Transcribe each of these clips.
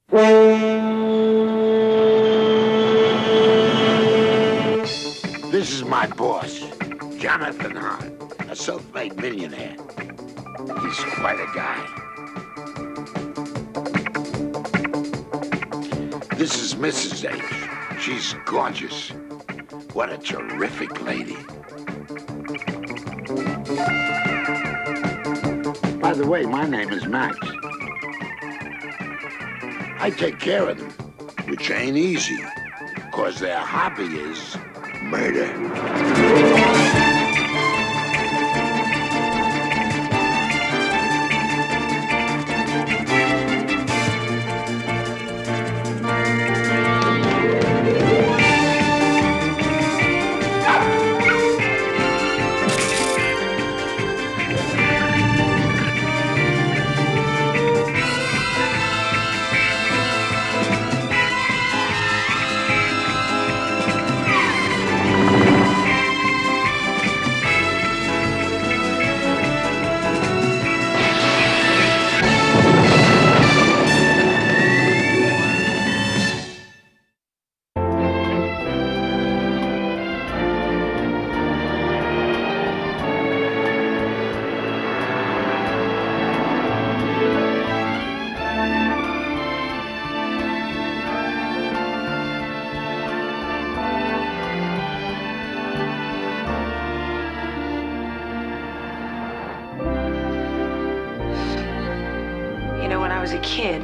This is my boss, Jonathan Hahn, a self-made millionaire. He's quite a guy. This is Mrs. H. She's gorgeous. What a terrific lady. By the way, my name is Max. I take care of them, which ain't easy, because their hobby is murder.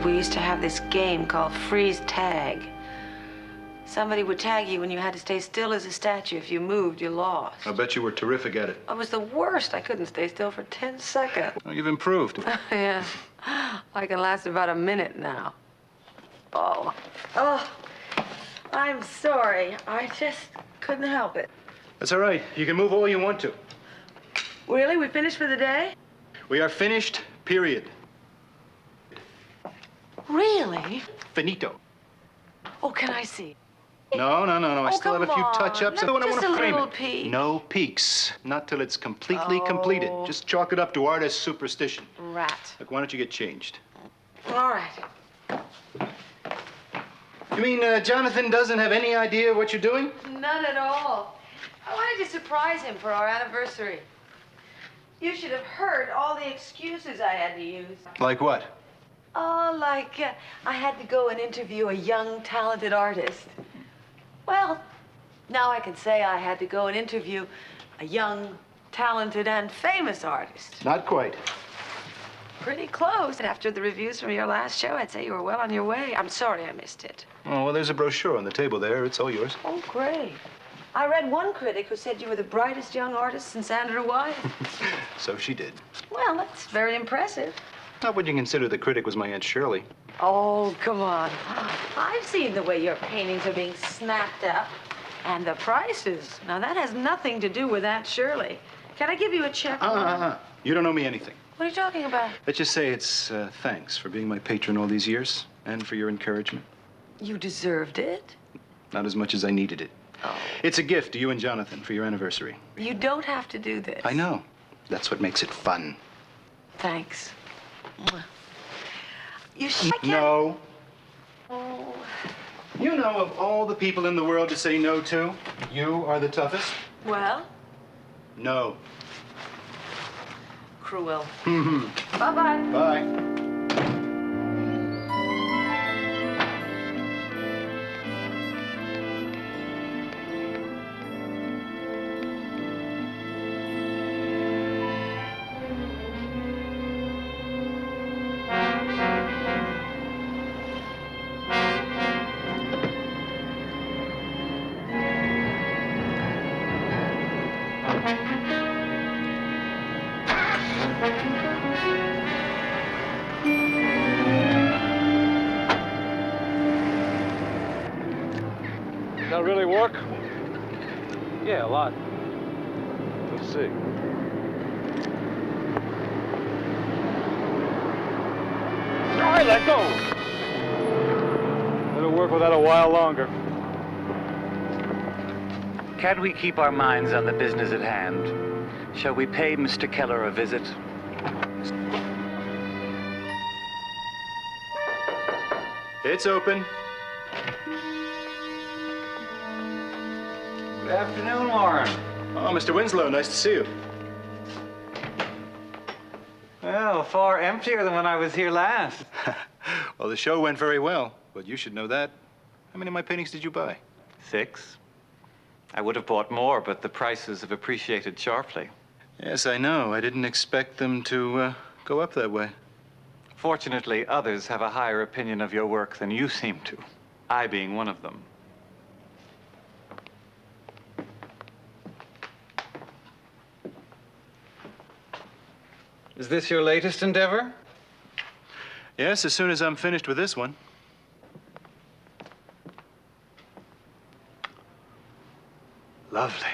We used to have this game called freeze tag. Somebody would tag you when you had to stay still as a statue. If you moved, you lost. I bet you were terrific at it. I was the worst. I couldn't stay still for 10 seconds. Well, you've improved. Yeah. I can last about a minute now. Oh, I'm sorry. I just couldn't help it. That's all right. You can move all you want to. Really? We finished for the day? We are finished, period. Really? Finito. Oh, can I see? No. I still have a few touch-ups. Just I want to a frame little it. peek. No peeks. Not till it's completely completed. Just chalk it up to artist superstition. Rat. Look, why don't you get changed? All right. You mean Jonathan doesn't have any idea what you're doing? None at all. I wanted to surprise him for our anniversary. You should have heard all the excuses I had to use. Like what? Oh, like I had to go and interview a young, talented artist. Well, now I can say I had to go and interview a young, talented, and famous artist. Not quite. Pretty close. After the reviews from your last show, I'd say you were well on your way. I'm sorry I missed it. Oh, well, there's a brochure on the table there. It's all yours. Oh, great. I read one critic who said you were the brightest young artist since Andrew Wyeth. So she did. Well, that's very impressive. Not would you consider the critic was my Aunt Shirley? Oh, come on. I've seen the way your paintings are being snapped up. And the prices. Now, that has nothing to do with Aunt Shirley. Can I give you a check? You don't owe me anything. What are you talking about? Let's just say it's thanks for being my patron all these years and for your encouragement. You deserved it? Not as much as I needed it. Oh. It's a gift to you and Jonathan for your anniversary. You don't have to do this. I know. That's what makes it fun. Thanks. You should. No. Oh. You know, of all the people in the world to say no to, you are the toughest. Well? No. Cruel. Mm-hmm. Bye-bye. Bye. That really work? Yeah, a lot. Let's see. All right, let go. It'll work with that a while longer. Can we keep our minds on the business at hand? Shall we pay Mr. Keller a visit? It's open. Good afternoon, Warren. Oh, Mr. Winslow, nice to see you. Well, far emptier than when I was here last. Well, the show went very well, but you should know that. How many of my paintings did you buy? 6. I would have bought more, but the prices have appreciated sharply. Yes, I know. I didn't expect them to go up that way. Fortunately, others have a higher opinion of your work than you seem to. I being one of them. Is this your latest endeavor? Yes, as soon as I'm finished with this one. Lovely.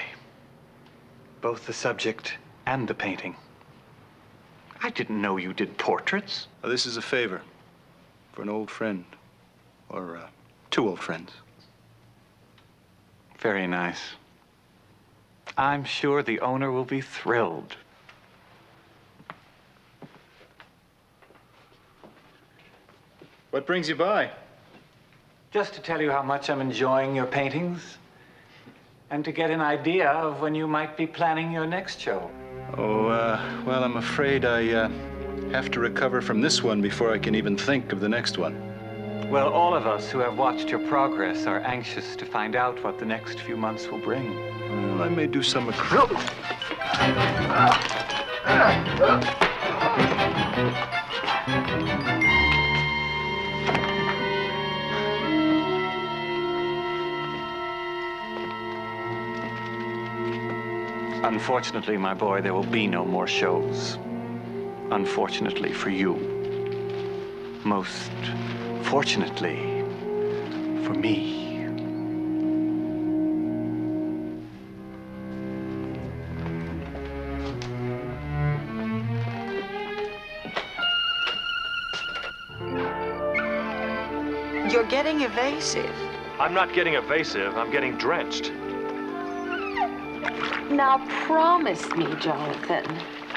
Both the subject and the painting. I didn't know you did portraits. Well, this is a favor for an old friend, or 2 old friends. Very nice. I'm sure the owner will be thrilled. What brings you by? Just to tell you how much I'm enjoying your paintings, and to get an idea of when you might be planning your next show. Oh, well, I'm afraid I have to recover from this one before I can even think of the next one. Well, all of us who have watched your progress are anxious to find out what the next few months will bring. Well, I may do some Unfortunately, my boy, there will be no more shows. Unfortunately for you. Most fortunately for me. You're getting evasive. I'm not getting evasive, I'm getting drenched. Now promise me, Jonathan.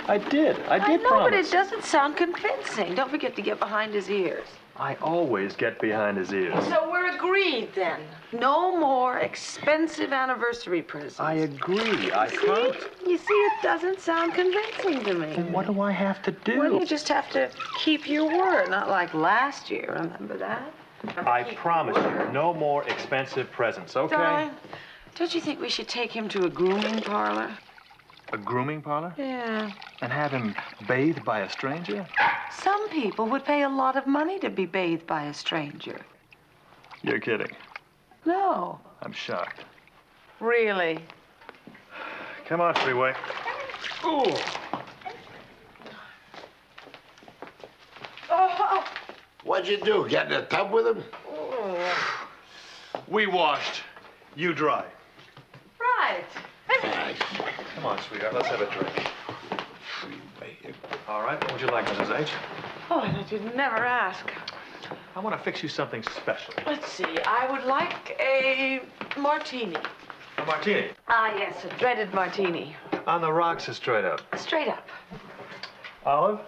I did I know, but promise. it doesn't sound convincing. Don't forget to get behind his ears. I always get behind his ears. So we're agreed then. No more expensive anniversary presents. I agree, I promise. You see, it doesn't sound convincing to me. Then what do I have to do? Well, you just have to keep your word, not like last year. Remember that? I promise you, no more expensive presents, okay? Darling, don't you think we should take him to a grooming parlor? A grooming parlor? Yeah. And have him bathed by a stranger? Some people would pay a lot of money to be bathed by a stranger. You're kidding. No. I'm shocked. Really? Come on, Freeway. Ooh. Oh, What'd you do? Get in the tub with him? We washed. You dry. right. Nice. Come on, sweetheart, let's have a drink. All right, what would you like, Mrs. H? Oh, that you'd never ask. I want to fix you something special. Let's see. I would like a martini. A martini. Ah, yes, a dreaded martini. On the rocks or straight up? Straight up. Olive?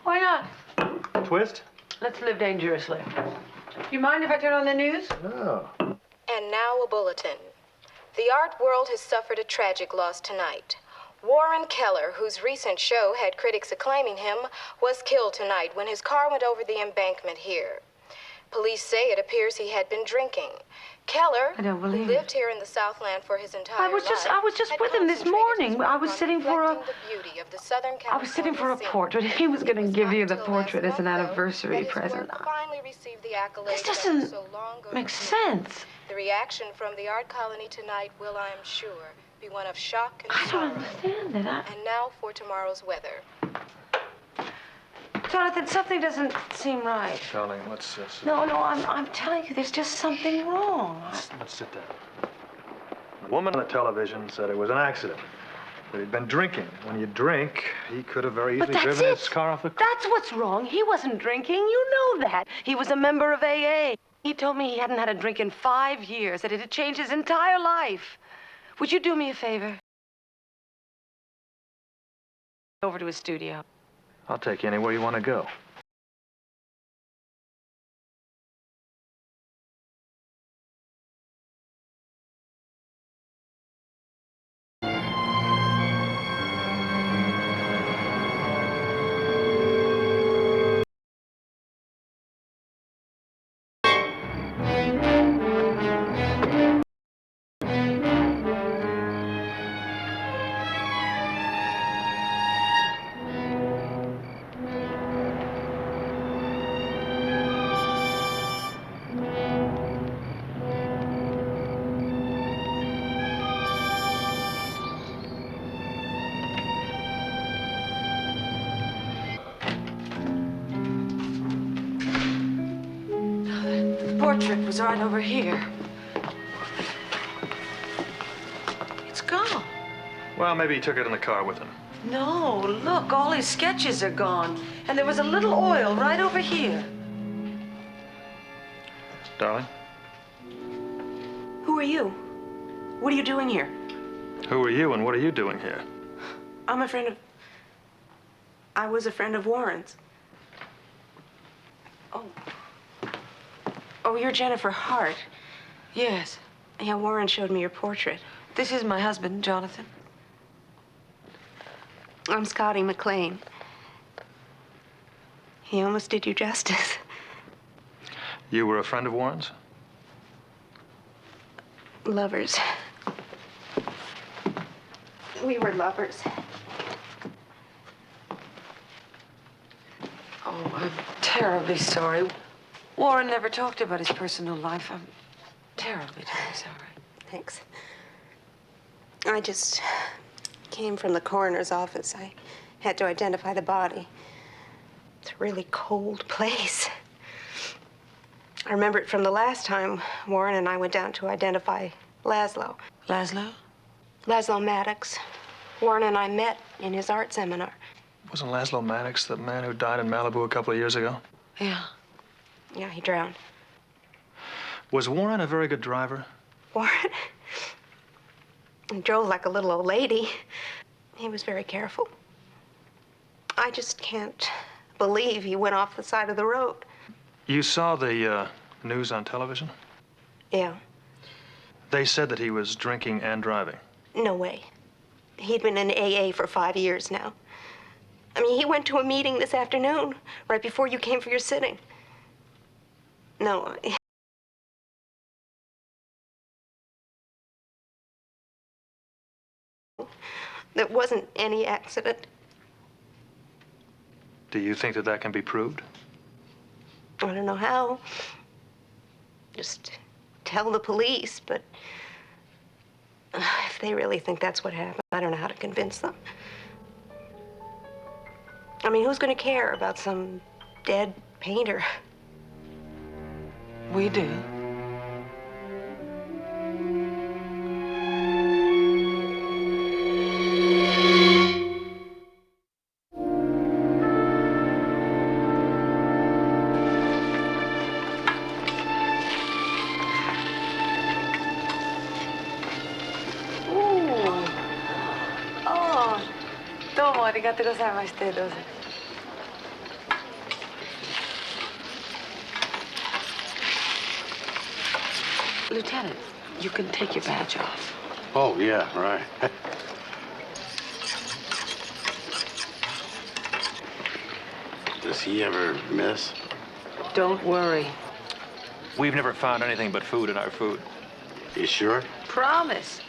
Why not? Twist? Let's live dangerously. You mind if I turn on the news? No. And now a bulletin. The art world has suffered a tragic loss tonight. Warren Keller, whose recent show had critics acclaiming him, was killed tonight when his car went over the embankment here. Police say it appears he had been drinking. Keller, I don't who believe lived here in the Southland for his entire I was just life, with had him this concentrated morning. his work I was on sitting for a- reflecting the beauty of the Southern I was sitting for a California scene. portrait. He was going It to was give not you the until last portrait as an month, though, anniversary that his present. work finally received the accolades This that doesn't so long ago make deserved. sense. The reaction from the art colony tonight will, I am sure, be one of shock and I sorrow. don't understand it. And now for tomorrow's weather. Jonathan, something doesn't seem right. Darling, let's sit No, I'm telling you, there's just something wrong. Let's sit down. The woman on the television said it was an accident. That he'd been drinking. When you drink, he could have very But easily that's driven it. his car off the cliff. That's what's wrong. He wasn't drinking. You know that. He was a member of AA. He told me he hadn't had a drink in 5 years, that it had changed his entire life. Would you do me a favor? Over to his studio. I'll take you anywhere you want to go. portrait was right over here. It's gone. Well, maybe he took it in the car with him. No, look, all his sketches are gone. And there was a little oil right over here. Darling? Who are you? What are you doing here? Who are you and what are you doing here? I'm a friend of... I was a friend of Warren's. Oh. Oh, you're Jennifer Hart. Yes. Yeah, Warren showed me your portrait. This is my husband, Jonathan. I'm Scotty McLean. He almost did you justice. You were a friend of Warren's? Lovers. We were lovers. Oh, I'm terribly sorry. Warren never talked about his personal life. I'm terribly sorry. Thanks. I just came from the coroner's office. I had to identify the body. It's a really cold place. I remember it from the last time Warren and I went down to identify Laszlo. Laszlo? Laszlo Maddox. Warren and I met in his art seminar. Wasn't Laszlo Maddox the man who died in Malibu a couple of years ago? Yeah. Yeah, he drowned. Was Warren a very good driver? Warren? He drove like a little old lady. He was very careful. I just can't believe he went off the side of the road. You saw the news on television? Yeah. They said that he was drinking and driving. No way. He'd been in AA for 5 years now. I mean, he went to a meeting this afternoon, right before you came for your sitting. No. There wasn't any accident. Do you think that that can be proved? I don't know how. Just tell the police, but if they really think that's what happened, I don't know how to convince them. I mean, who's going to care about some dead painter? We do. Arigatou gozaimasu. Lieutenant, you can take your badge off. Oh, yeah, right. Does he ever miss? Don't worry. We've never found anything but food in our food. You sure? Promise.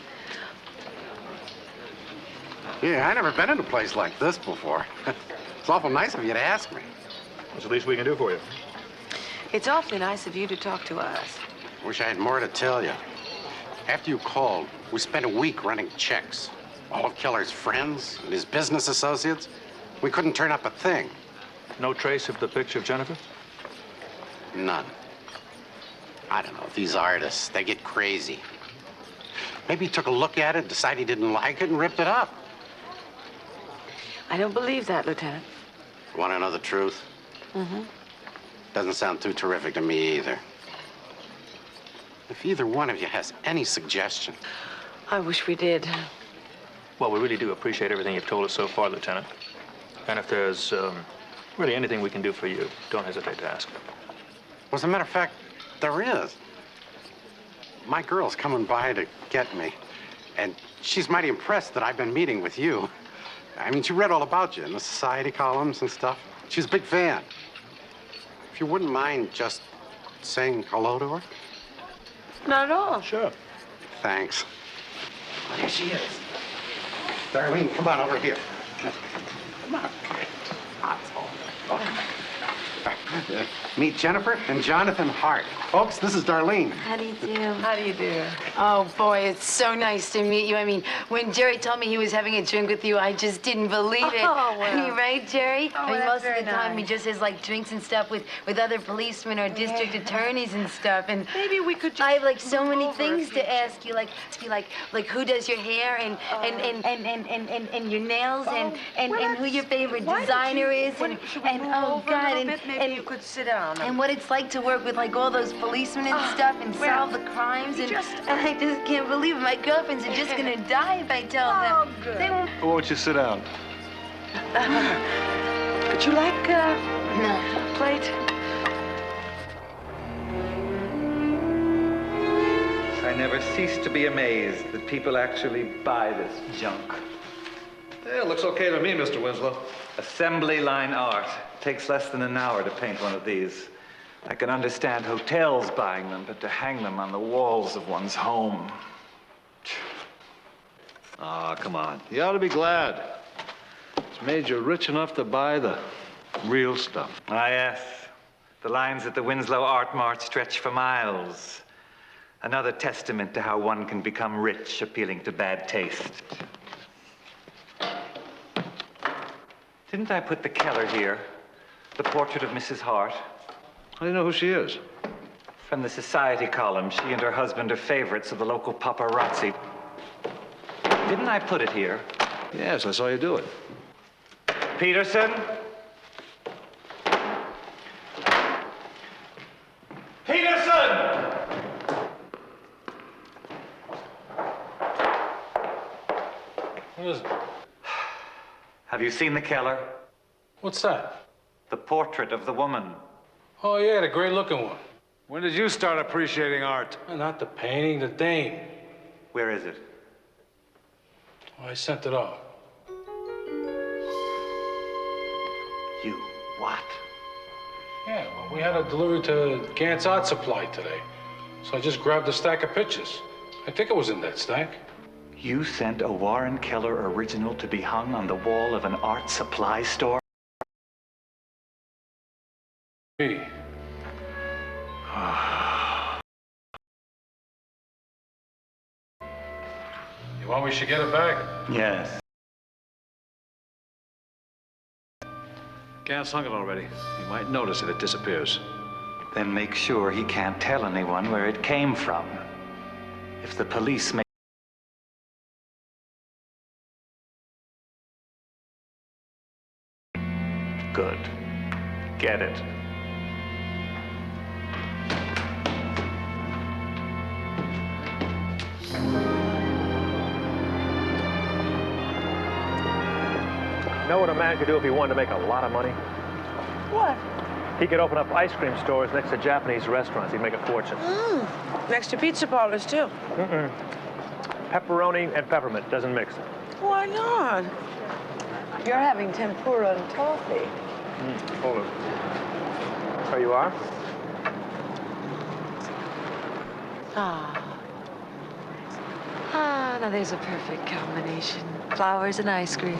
Yeah, I never been in a place like this before. It's awful nice of you to ask me. What's the least we can do for you? It's awfully nice of you to talk to us. Wish I had more to tell you. After you called, we spent a week running checks. All of Keller's friends and his business associates. We couldn't turn up a thing. No trace of the picture of Jennifer? None. I don't know, these artists, they get crazy. Maybe he took a look at it, decided he didn't like it, and ripped it up. I don't believe that, Lieutenant. Want to know the truth? Mm-hmm. Doesn't sound too terrific to me either. If either one of you has any suggestion. I wish we did. Well, we really do appreciate everything you've told us so far, Lieutenant. And if there's really anything we can do for you, don't hesitate to ask. Well, as a matter of fact, there is. My girl's coming by to get me. And she's mighty impressed that I've been meeting with you. I mean, she read all about you in the society columns and stuff. She's a big fan. If you wouldn't mind just saying hello to her? Not at all. Sure. Thanks. Oh, there she is. Darlene, come on over here. Come on. Meet Jennifer and Jonathan Hart. Folks, this is Darlene. How do you do? How do you do? Oh, boy, it's so nice to meet you. I mean, when Jerry told me he was having a drink with you, I just didn't believe it. Oh, well. I mean, right, Jerry? Oh, I mean, that's most of very the time he nice. just has, like, drinks and stuff with other policemen or district attorneys and stuff. And Maybe we could just I have, like, so move many over things a few to ask you, like who does your hair and your nails and who your favorite designer is and oh, God, Maybe you could sit down. and what it's like to work with like all those policemen and stuff and well, solve the crimes and just- I just can't believe it. My girlfriends are just gonna die if I tell Oh, them. good. They won't. Won't you sit down? Would you like a plate? I never cease to be amazed that people actually buy this junk. Yeah, looks okay to me, Mr. Winslow. Assembly line art. Takes less than an hour to paint one of these. I can understand hotels buying them, but to hang them on the walls of one's home. Ah, come on. You ought to be glad. It's made you rich enough to buy the real stuff. Ah, yes. The lines at the Winslow Art Mart stretch for miles. Another testament to how one can become rich, appealing to bad taste. Didn't I put the Keller here? The portrait of Mrs. Hart? How do you know who she is? From the society column, she and her husband are favorites of the local paparazzi. Didn't I put it here? Yes, I saw you do it. Peterson? Peterson! What is it? Have you seen the Keller? What's that? The portrait of the woman. Oh, yeah, the great-looking one. When did you start appreciating art? Not the painting, the dame. Where is it? Oh, I sent it off. You what? Yeah, well, we had it delivered to Gant's Art Supply today. So I just grabbed a stack of pictures. I think it was in that stack. You sent a Warren Keller original to be hung on the wall of an art supply store? Me. You want we should get it back? Yes. Gant's hung it already. You might notice if it disappears. Then make sure he can't tell anyone where it came from. If the police make... Good. Get it. You know what a man could do if he wanted to make a lot of money? What? He could open up ice cream stores next to Japanese restaurants. He'd make a fortune. Next to pizza parlors, too. Pepperoni and peppermint doesn't mix. Why not? You're having tempura and toffee. Hold it. There you are. Now there's a perfect combination. Flowers and ice cream.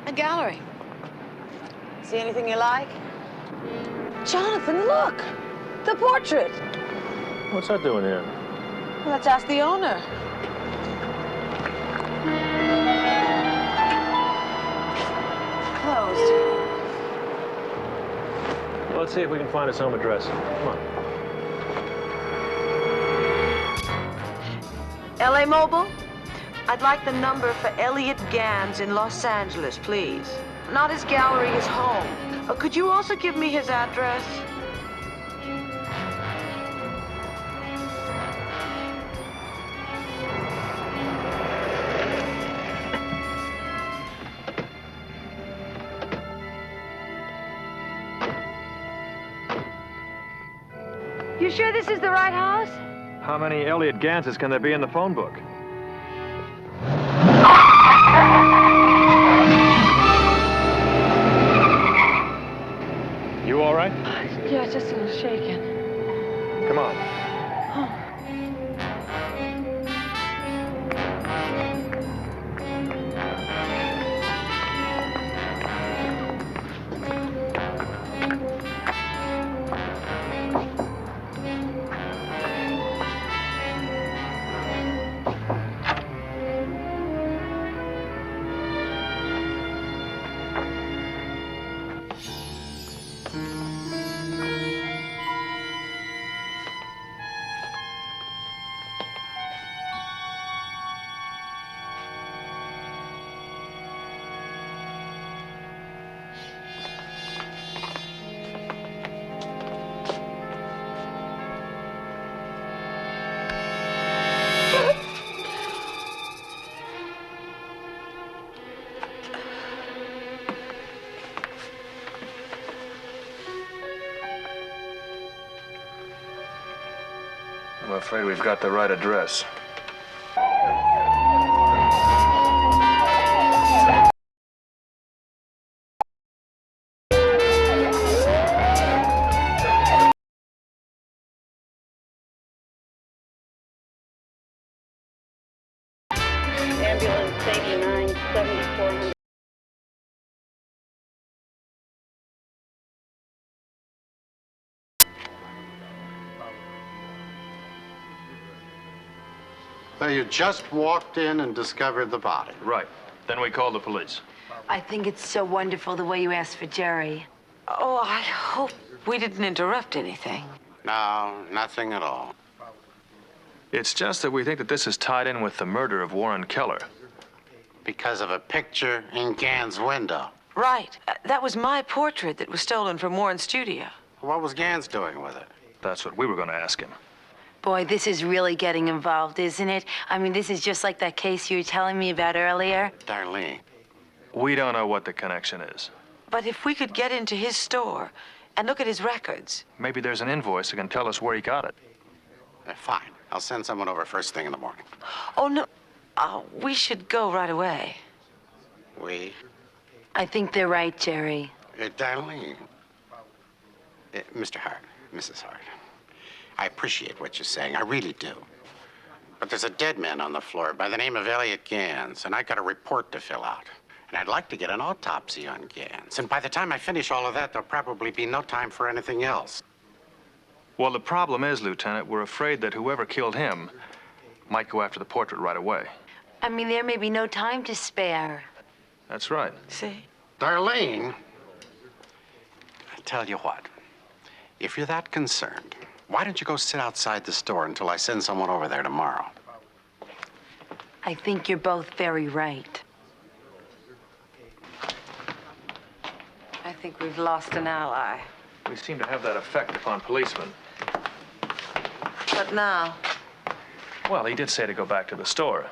A gallery. See anything you like? Jonathan, look! The portrait! What's that doing here? Well, let's ask the owner. Closed. Well, let's see if we can find his home address. Come on. L.A. Mobile? I'd like the number for Elliot Gans in Los Angeles, please. Not his gallery, his home. Could you also give me his address? You sure this is the right house? How many Elliot Ganses can there be in the phone book? You all right? Yeah, just a little shaken. Come on. afraid we've got the right address. Ambulance 89, 7400. So you just walked in and discovered the body. Right. Then we called the police. I think it's so wonderful the way you asked for Jerry. Oh, I hope we didn't interrupt anything. No, nothing at all. It's just that we think that this is tied in with the murder of Warren Keller. Because of a picture in Gann's window. Right. That was my portrait that was stolen from Warren's studio. What was Gann's doing with it? That's what we were going to ask him. Boy, this is really getting involved, isn't it? I mean, this is just like that case you were telling me about earlier. Darlene. We don't know what the connection is. But if we could get into his store and look at his records. Maybe there's an invoice that can tell us where he got it. Fine. I'll send someone over first thing in the morning. Oh, no. We should go right away. We? I think they're right, Jerry. Darlene. Mr. Hart, Mrs. Hart. I appreciate what you're saying. I really do. But there's a dead man on the floor by the name of Elliot Gans, and I got a report to fill out. And I'd like to get an autopsy on Gans. And by the time I finish all of that, there'll probably be no time for anything else. Well, the problem is, Lieutenant, we're afraid that whoever killed him might go after the portrait right away. I mean, there may be no time to spare. That's right. See? Darlene, I tell you what. If you're that concerned, why don't you go sit outside the store until I send someone over there tomorrow? I think you're both very right. I think we've lost an ally. We seem to have that effect upon policemen. But now, Well, he did say to go back to the store.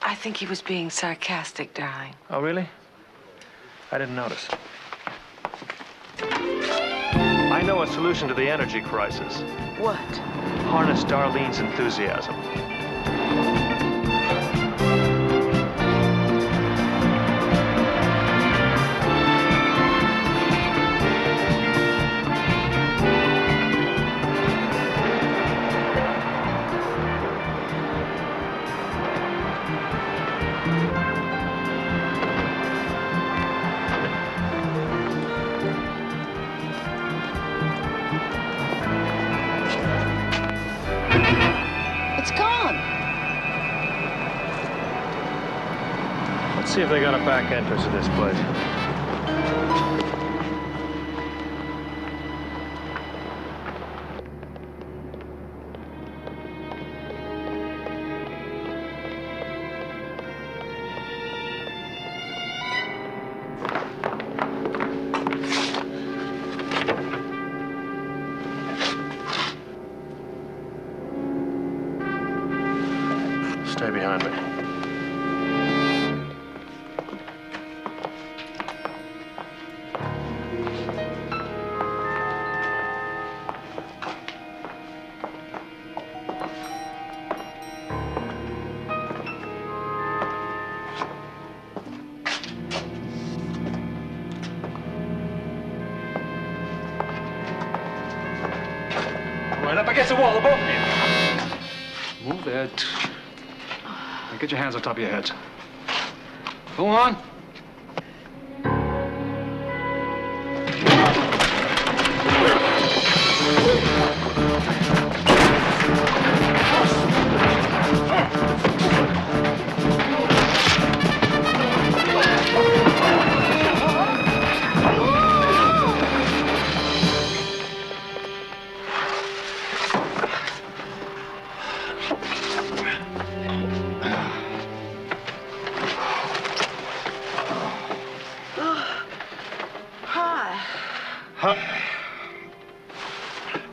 I think he was being sarcastic, darling. Oh, really? I didn't notice. I know a solution to the energy crisis. What? Harness Darlene's enthusiasm. It's gone. Let's see if they got a back entrance to this place. Stay behind me. Right up against the wall, the both of you. Move it. Now get your hands on top of your heads. Go on.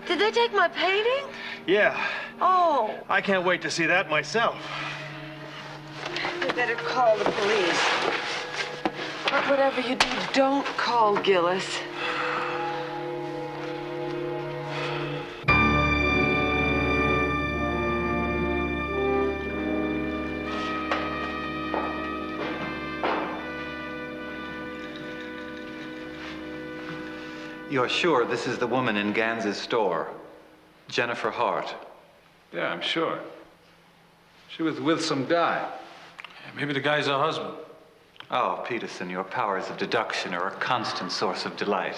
Did they take my painting? Yeah, Oh, I can't wait to see that myself. we better call the police. But whatever you do, don't call Gillis. You're sure this is the woman in Gans's store? Jennifer Hart? Yeah, I'm sure. She was with some guy. Yeah, maybe the guy's her husband. Oh, Peterson, your powers of deduction are a constant source of delight.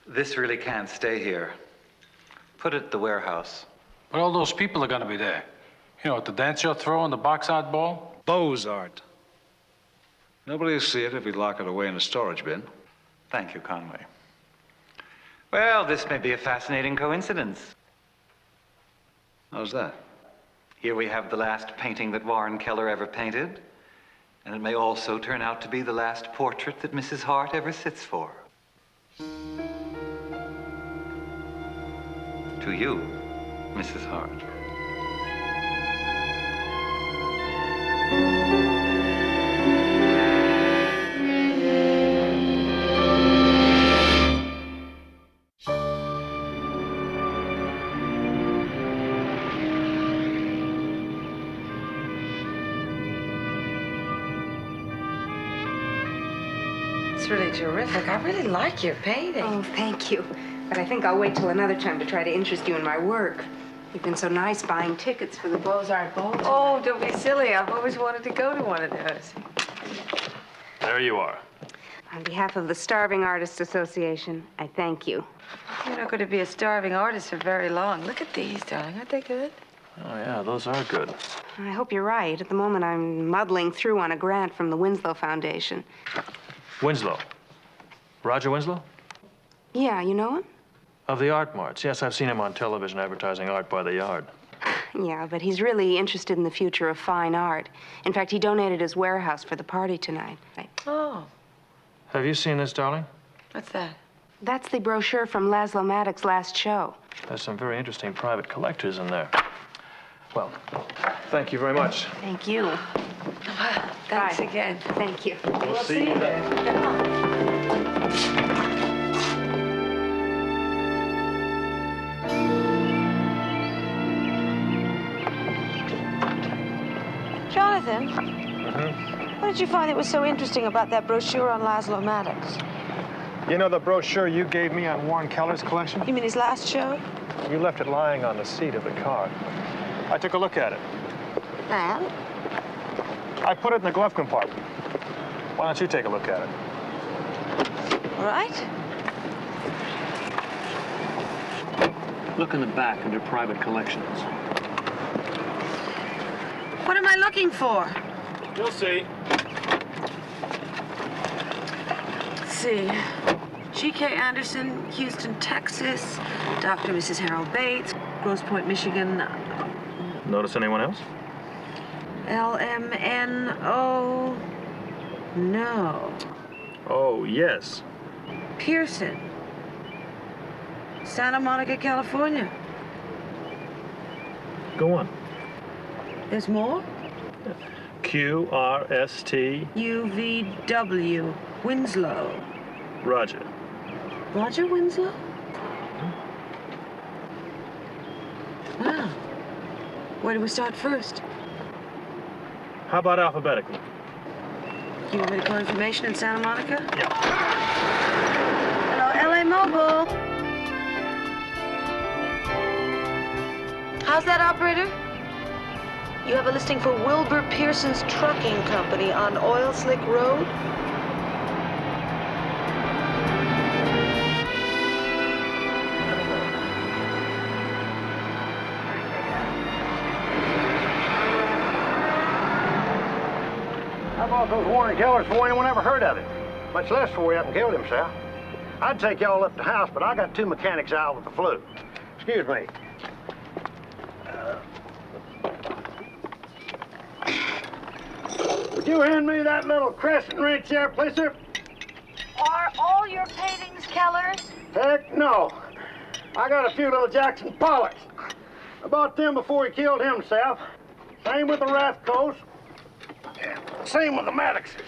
This really can't stay here. Put it at the warehouse. But all those people are gonna be there. You know, at the dance you're throwing, the box art ball? Beau's art. Nobody will see it if we lock it away in the storage bin. Thank you, Conway. Well, this may be a fascinating coincidence. How's that? Here we have the last painting that Warren Keller ever painted, and it may also turn out to be the last portrait that Mrs. Hart ever sits for. To you, Mrs. Hart. It's really terrific. I really like your painting. Oh, thank you. But I think I'll wait till another time to try to interest you in my work. You've been so nice buying tickets for the Beaux-Arts Ball. Oh, don't be silly. I've always wanted to go to one of those. There you are. On behalf of the Starving Artists Association, I thank you. You're not going to be a starving artist for very long. Look at these, darling. Aren't they good? Oh, yeah, those are good. I hope you're right. At the moment, I'm muddling through on a grant from the Winslow Foundation. Winslow. Roger Winslow? Yeah, you know him? Of the Art Marts. Yes, I've seen him on television advertising art by the yard. Yeah, but he's really interested in the future of fine art. In fact, he donated his warehouse for the party tonight. Oh, Have you seen this, darling? what's that? That's the brochure from Laszlo Maddox's last show. There's some very interesting private collectors in there. Well, thank you very much. Thank you. Thanks Bye. again. Thank you. We'll see you then. Jonathan, what did you find that was so interesting about that brochure on Laszlo Maddox? You know the brochure you gave me on Warren Keller's collection? You mean his last show? You left it lying on the seat of the car. I took a look at it. And? I put it in the glove compartment. Why don't you take a look at it? All right. Look in the back under private collections. What am I looking for? You'll see. Let's see. G.K. Anderson, Houston, Texas. Dr. and Mrs. Harold Bates, Grosse Pointe, Michigan. Notice anyone else? LMNO. No. Oh, yes. Pearson. Santa Monica, California. Go on. There's more? QRST. UVW. Winslow. Roger. Roger Winslow? Wow. Where do we start first? How about alphabetically? You want me to call information in Santa Monica? Yeah. Hello, LA Mobile. How's that, operator? You have a listing for Wilbur Pearson's Trucking Company on Oil Slick Road? I bought those Warren Kellers before anyone ever heard of him, much less before he up and killed himself. I'd take y'all up to the house, but I got 2 mechanics out with the flu. Excuse me. Would you hand me that little crescent wrench there, please, sir? Are all your paintings Kellers? Heck no. I got a few little Jackson Pollocks. I bought them before he killed himself. Same with the Rathcos. Same with the Maddoxes.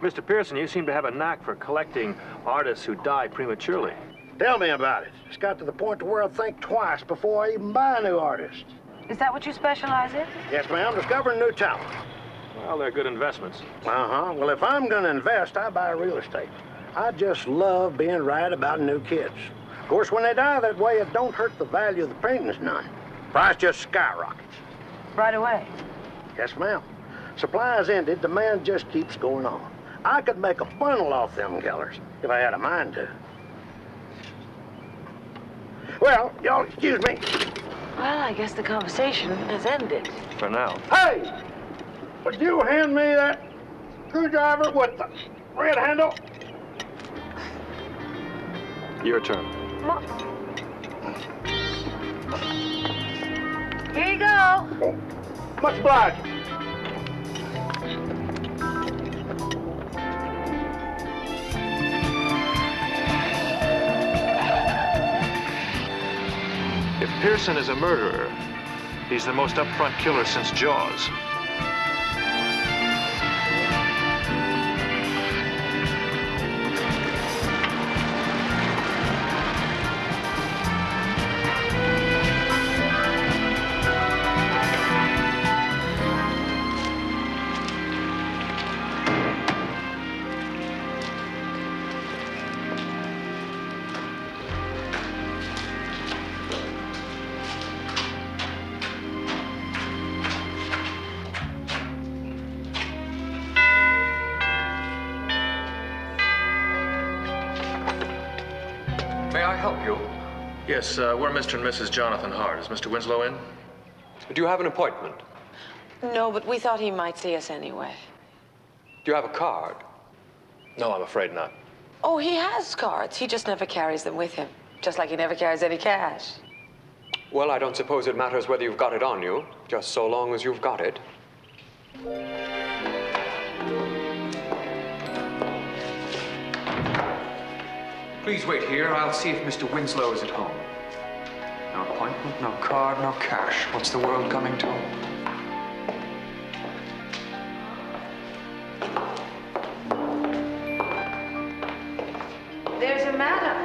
Mr. Pearson, you seem to have a knack for collecting artists who die prematurely. Tell me about it. It's got to the point to where I think twice before I even buy a new artist. Is that what you specialize in? Yes, ma'am. Discovering new talent. Well, they're good investments. Uh-huh. Well, if I'm going to invest, I buy real estate. I just love being right about new kids. Of course, when they die that way, it don't hurt the value of the paintings none. Price just skyrockets. Right away. Yes, ma'am. Supply's ended, demand just keeps going on. I could make a funnel off them Kellers if I had a mind to. Well, y'all excuse me. Well, I guess the conversation has ended. For now. Hey! Would you hand me that screwdriver with the red handle? Your turn. Here you go. Much obliged. If Pearson is a murderer, he's the most upfront killer since Jaws. May I help you? Yes, we're Mr. and Mrs. Jonathan Hart. Is Mr. Winslow in? Do you have an appointment? No, but we thought he might see us anyway. Do you have a card? No, I'm afraid not. Oh, he has cards. He just never carries them with him. Just like he never carries any cash. Well, I don't suppose it matters whether you've got it on you, just so long as you've got it. Please wait here. I'll see if Mr. Winslow is at home. No appointment, no card, no cash. What's the world coming to? There's a madam.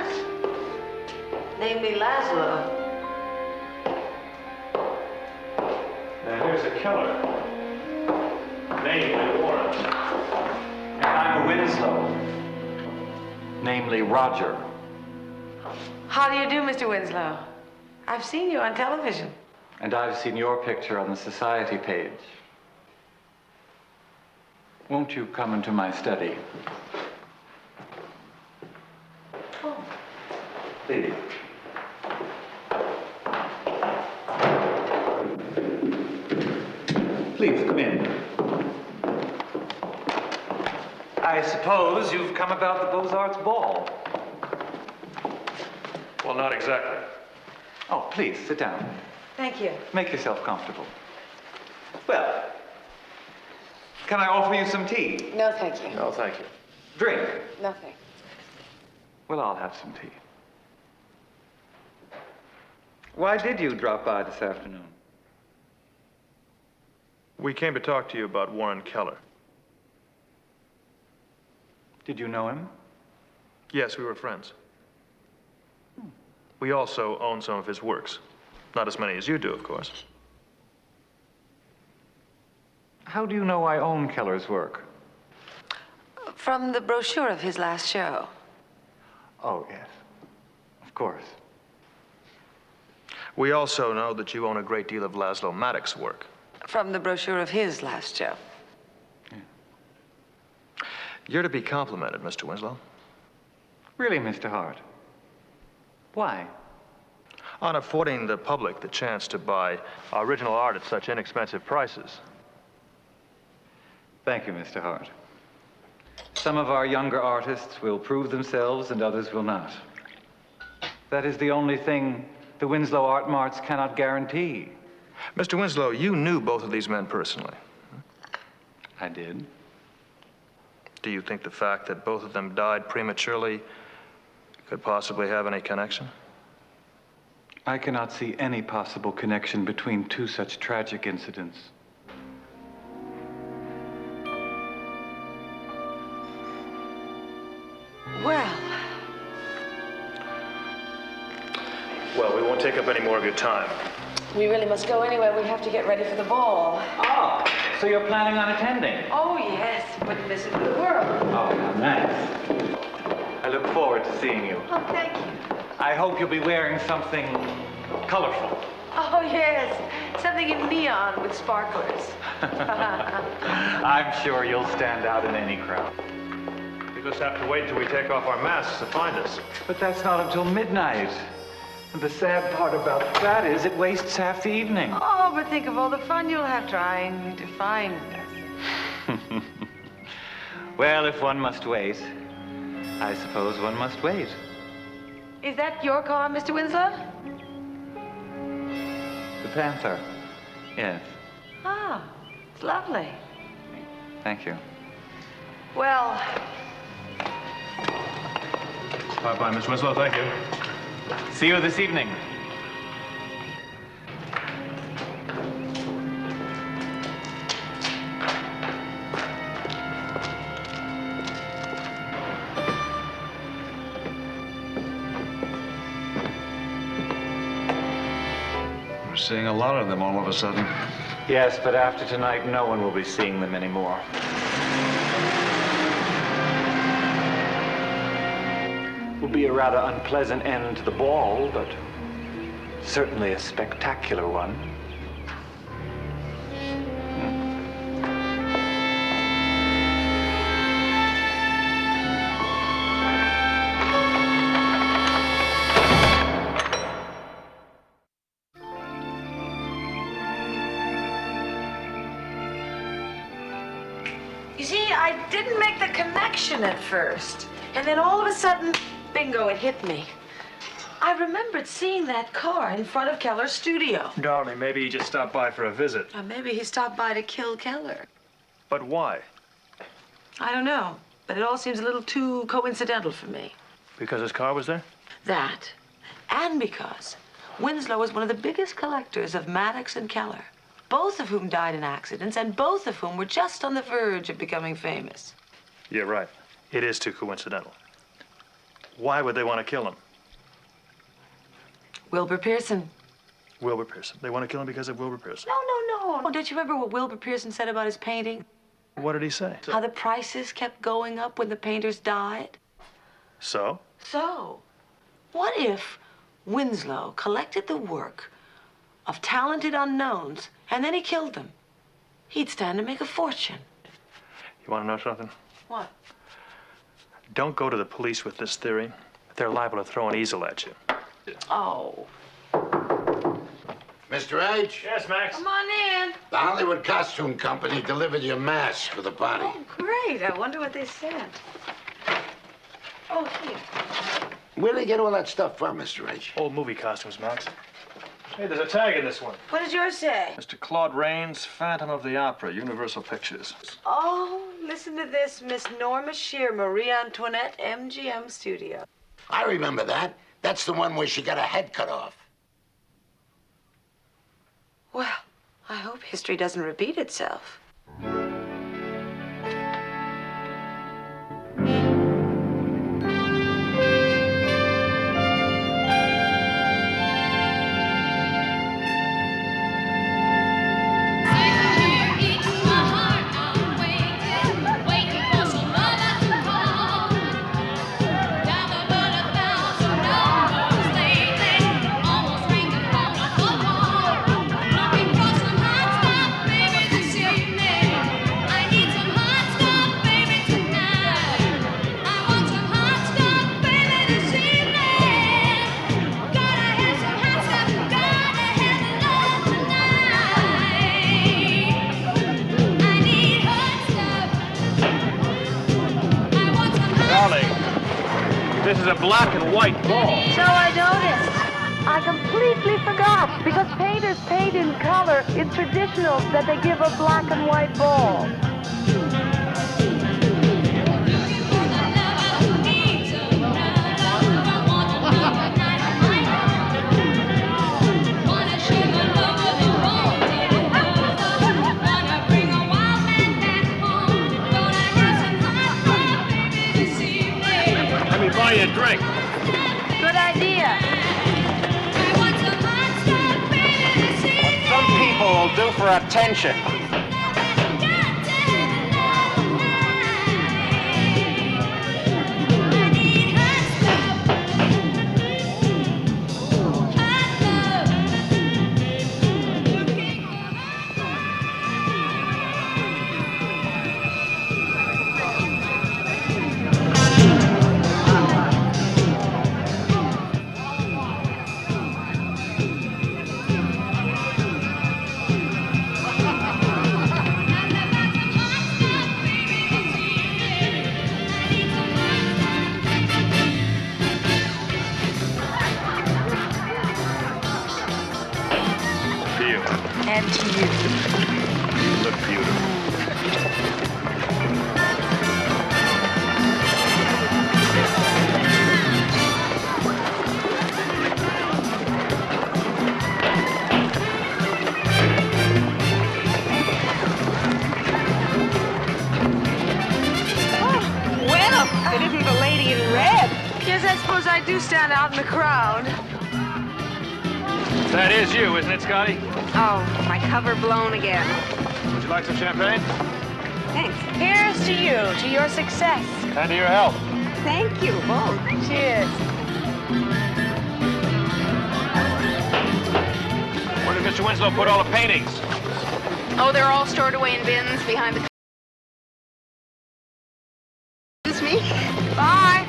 Named me Laszlo. Now here's a killer. Namely Warren. And I'm a Winslow. Namely Roger. How do you do, Mr. Winslow? I've seen you on television. And I've seen your picture on the society page. Won't you come into my study? Oh. Please. Please, come in. I suppose you've come about the Beaux-Arts ball. Well, not exactly. Oh, please, sit down. Thank you. Make yourself comfortable. Well, can I offer you some tea? No, thank you. No, thank you. Drink? Nothing. Well, I'll have some tea. Why did you drop by this afternoon? We came to talk to you about Warren Keller. Did you know him? Yes, we were friends. We also own some of his works. Not as many as you do, of course. How do you know I own Keller's work? From the brochure of his last show. Oh, yes. Of course. We also know that you own a great deal of Laszlo Maddox's work. From the brochure of his last show. You're to be complimented, Mr. Winslow. Really, Mr. Hart? Why? On affording the public the chance to buy original art at such inexpensive prices. Thank you, Mr. Hart. Some of our younger artists will prove themselves and others will not. That is the only thing the Winslow Art Marts cannot guarantee. Mr. Winslow, you knew both of these men personally. I did. Do you think the fact that both of them died prematurely could possibly have any connection? I cannot see any possible connection between two such tragic incidents. Well, we won't take up any more of your time. We really must go anyway. We have to get ready for the ball. Oh, so you're planning on attending? Oh, yes. Wouldn't miss it for the world. Oh, how nice. I look forward to seeing you. Oh, thank you. I hope you'll be wearing something colorful. Oh, yes. Something in neon with sparklers. I'm sure you'll stand out in any crowd. You just have to wait until we take off our masks to find us. But that's not until midnight. And the sad part about that is it wastes half the evening. Oh, but think of all the fun you'll have trying to find us. Well, if one must wait, I suppose one must wait. Is that your car, Mr. Winslow? The Panther. Yes. Ah, it's lovely. Thank you. Well, Bye-bye, Miss Winslow. Thank you. See you this evening. We're seeing a lot of them all of a sudden. Yes, but after tonight, no one will be seeing them anymore. Will be a rather unpleasant end to the ball, but certainly a spectacular one. you see, I didn't make the connection at first. And then all of a sudden, bingo, it hit me. I remembered seeing that car in front of Keller's studio. Darling, maybe he just stopped by for a visit. Or maybe he stopped by to kill Keller. But why? I don't know, but it all seems a little too coincidental for me. Because his car was there? That, and because Winslow was one of the biggest collectors of Maddox and Keller, both of whom died in accidents, and both of whom were just on the verge of becoming famous. Yeah, right. It is too coincidental. Why would they want to kill him? Wilbur Pearson. Wilbur Pearson. They want to kill him because of Wilbur Pearson. No. Oh, don't you remember what Wilbur Pearson said about his painting? What did he say? How the prices kept going up when the painters died? So? So, what if Winslow collected the work of talented unknowns and then he killed them? He'd stand to make a fortune. You want to know something? What? Don't go to the police with this theory. They're liable to throw an easel at you. Oh. Mr. H? Yes, Max? Come on in. The Hollywood Costume Company delivered your mask for the party. Oh, great. I wonder what they sent. Oh, here. Where did they get all that stuff from, Mr. H? Old movie costumes, Max. Hey, there's a tag in this one. What does yours say? Mr. Claude Rains, Phantom of the Opera, Universal Pictures. Oh, listen to this. Miss Norma Shear, Marie Antoinette, MGM Studio. I remember that. That's the one where she got her head cut off. Well, I hope history doesn't repeat itself. This is a black and white ball. So I noticed. I completely forgot, because painters paint in color. It's traditional that they give a black and white ball. Let me buy you a drink. Good idea. Some people will do for attention. And to you. You look beautiful. It isn't the lady in red. Yes, I suppose I do stand out in the crowd. That is you, isn't it, Scotty? Oh, my cover blown again. Would you like some champagne? Thanks. Here's to you, to your success. And to your health. Thank you, both. Cheers. Where did Mr. Winslow put all the paintings? Oh, they're all stored away in bins behind the... Excuse me? Bye.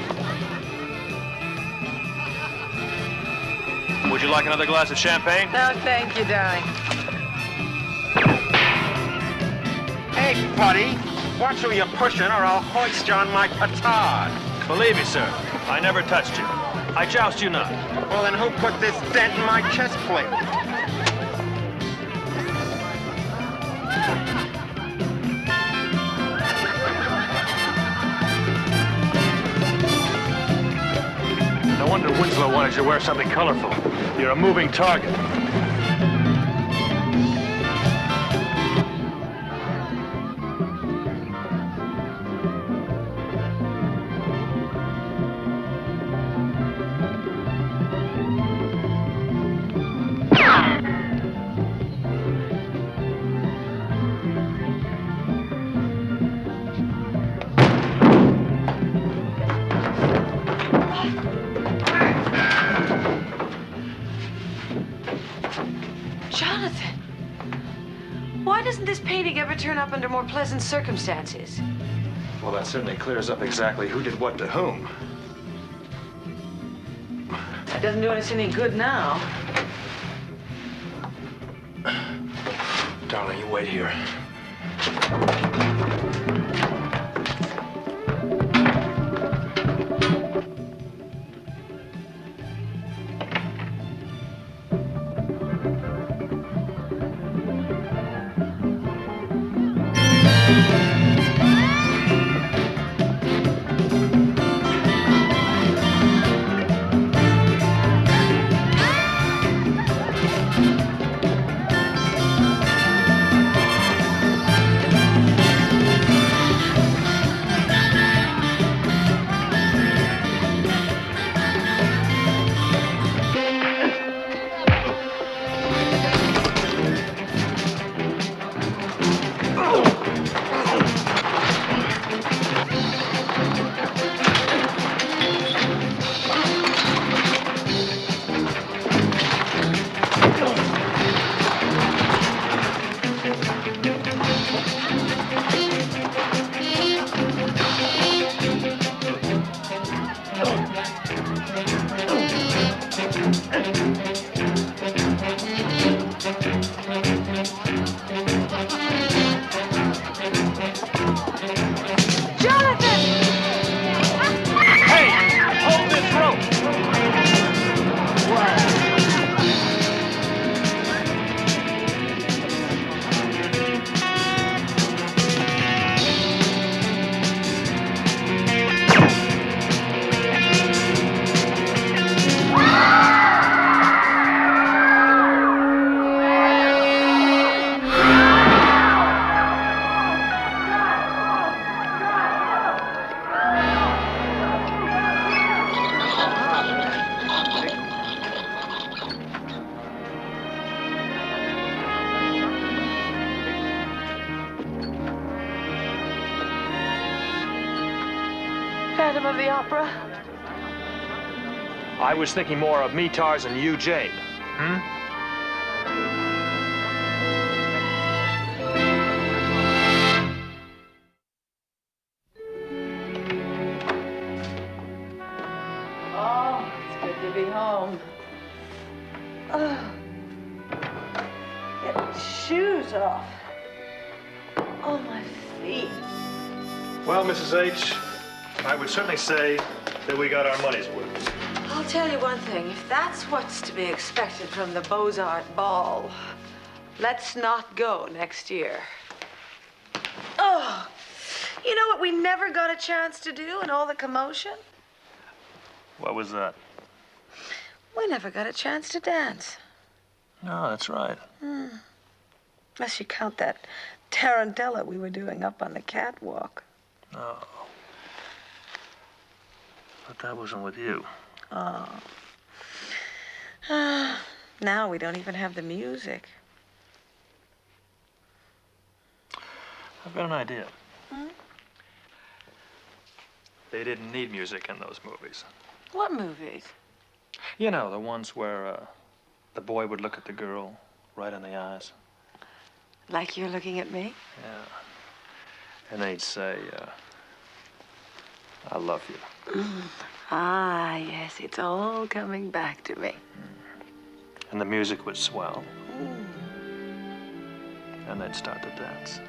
Would you like another glass of champagne? No, thank you, darling. Hey, buddy, watch who you're pushing or I'll hoist you on my petard. Believe me, sir, I never touched you. I joust you not. Well, then who put this dent in my chest plate? No wonder Winslow wanted you to wear something colorful. You're a moving target. Jonathan, why doesn't this painting ever turn up under more pleasant circumstances? Well, that certainly clears up exactly who did what to whom. That doesn't do us any good now. Darling, you wait here. Phantom of the Opera? I was thinking more of me, Tarzan, and you, Jane. Oh, it's good to be home. Oh. Get the shoes off. Oh, my feet. Well, Mrs. H, I would certainly say that we got our money's worth. I'll tell you one thing. If that's what's to be expected from the Beaux-Arts ball, let's not go next year. Oh, you know what we never got a chance to do in all the commotion? What was that? We never got a chance to dance. No, that's right. Unless you count that tarantella we were doing up on the catwalk. No. But that wasn't with you. Oh. Now we don't even have the music. I've got an idea. They didn't need music in those movies. What movies? You know, the ones where the boy would look at the girl right in the eyes. Like you're looking at me? Yeah. And they'd say, I love you. Ah, yes, it's all coming back to me. And the music would swell. And they'd start to dance.